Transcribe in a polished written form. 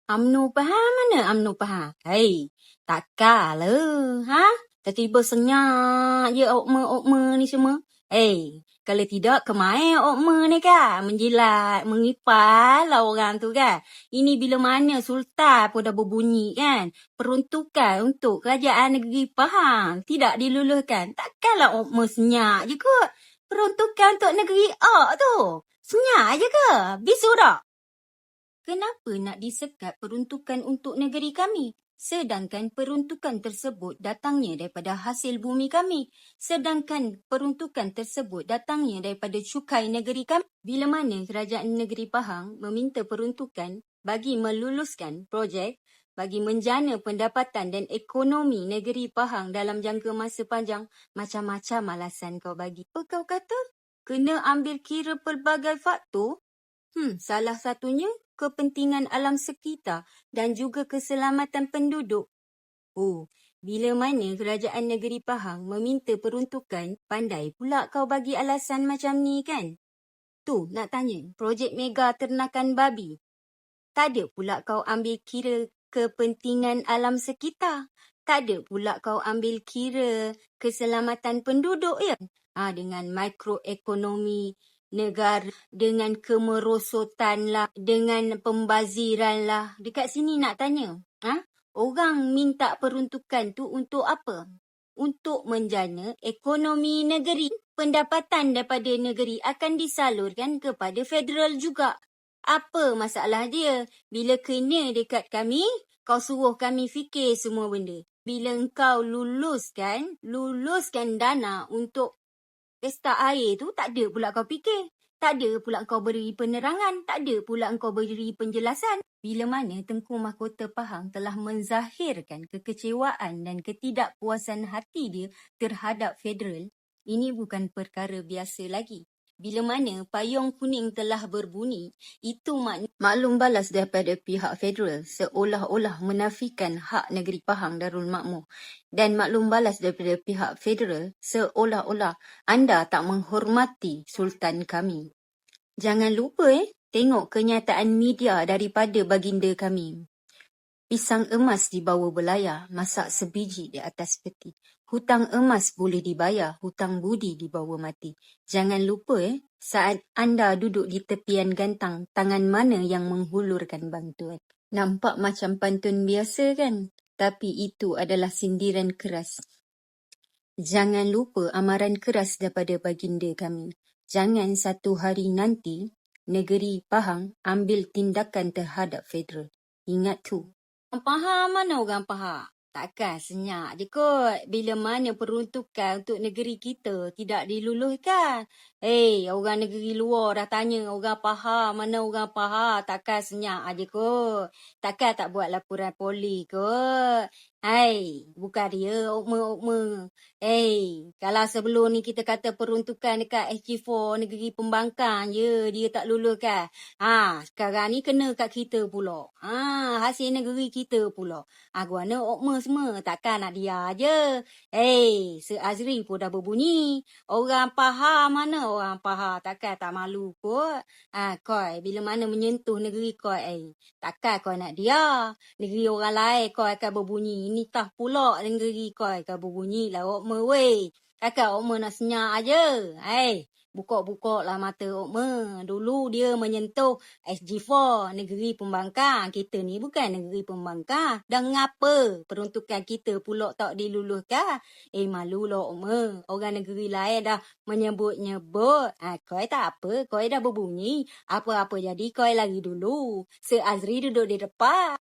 UMNO faham mana UMNO faham? Hei, takkanlah. Ha? Tiba-tiba senyap je okma-okma ni semua. Hei, kalau tidak kemain okma ni kan? Menjilat, mengipas lah orang tu kan? Ini bila mana Sultan pun dah berbunyi kan? Peruntukan untuk kerajaan negeri Pahang tidak diluluhkan. Takkanlah okma senyap je kot? Peruntukan untuk negeri A tu. Senyap je ke? Bisu tak? Kenapa nak disekat peruntukan untuk negeri kami? Sedangkan peruntukan tersebut datangnya daripada hasil bumi kami. Sedangkan peruntukan tersebut datangnya daripada cukai negeri kami. Bila mana kerajaan negeri Pahang meminta peruntukan bagi meluluskan projek bagi menjana pendapatan dan ekonomi negeri Pahang dalam jangka masa panjang, macam-macam alasan kau bagi. Apa kau kata? Kena ambil kira pelbagai faktor? Salah satunya kepentingan alam sekitar dan juga keselamatan penduduk. Bila mana kerajaan negeri Pahang meminta peruntukan, pandai pula kau bagi alasan macam ni kan? Tu nak tanya, projek mega ternakan babi. Tak ada pula kau ambil kira kepentingan alam sekitar. Tak ada pula kau ambil kira keselamatan penduduk ya? Dengan mikroekonomi negara, dengan kemerosotan lah, dengan pembaziran lah. Dekat sini nak tanya, orang minta peruntukan tu untuk apa? Untuk menjana ekonomi negeri. Pendapatan daripada negeri akan disalurkan kepada federal juga. Apa masalah dia? Bila kena dekat kami, kau suruh kami fikir semua benda. Bila engkau luluskan dana untuk pesta air tu, tak ada pula kau fikir. Tak ada pula kau beri penerangan. Tak ada pula kau beri penjelasan. Bila mana Tengku Mahkota Pahang telah menzahirkan kekecewaan dan ketidakpuasan hati dia terhadap federal, ini bukan perkara biasa lagi. Bila mana payung kuning telah berbunyi, itu maklum balas daripada pihak federal seolah-olah menafikan hak negeri Pahang Darul Makmur. Dan maklum balas daripada pihak federal seolah-olah anda tak menghormati Sultan kami. Jangan lupa tengok kenyataan media daripada baginda kami. Pisang emas dibawa belayar, masak sebiji di atas peti. Hutang emas boleh dibayar, hutang budi dibawa mati. Jangan lupa saat anda duduk di tepian gantang, tangan mana yang menghulurkan bantuan. Nampak macam pantun biasa kan? Tapi itu adalah sindiran keras. Jangan lupa amaran keras daripada baginda kami. Jangan satu hari nanti negeri Pahang ambil tindakan terhadap federal. Ingat tu. Orang faham mana orang faham? Takkan senyap je kot bila mana peruntukan untuk negeri kita tidak diluluhkan. Orang negeri luar dah tanya orang faham, mana orang faham. Takkan senyap je kot. Takkan tak buat laporan polis kot. Bukan dia okma-okma. Kalau sebelum ni kita kata peruntukan dekat SG4 negeri pembangkang je, dia tak luluhkan. Sekarang ni kena kat kita pula. Hasil negeri kita pula. Guana okma semua, takkan nak dia je. Sir Azri pun dah berbunyi. Orang faham mana orang faham, takkan tak malu kot. Koi, bila mana menyentuh negeri koi, takkan kau nak dia. Negeri orang lain kau akan berbunyi. Ini tah pula negeri kau akan berbunyi lah okma weh. Takkan okma nak senyap aje. Buka-buka lah mata okma. Dulu dia menyentuh SG4, negeri pembangkang. Kita ni bukan negeri pembangkang. Dan ngapa peruntukan kita pula tak diluluhkan? Malu lah okma. Orang negeri lain dah menyebut-nyebut. Kau tak apa, kau dah berbunyi. Apa-apa jadi kau lari dulu. Sir Azri duduk di depan.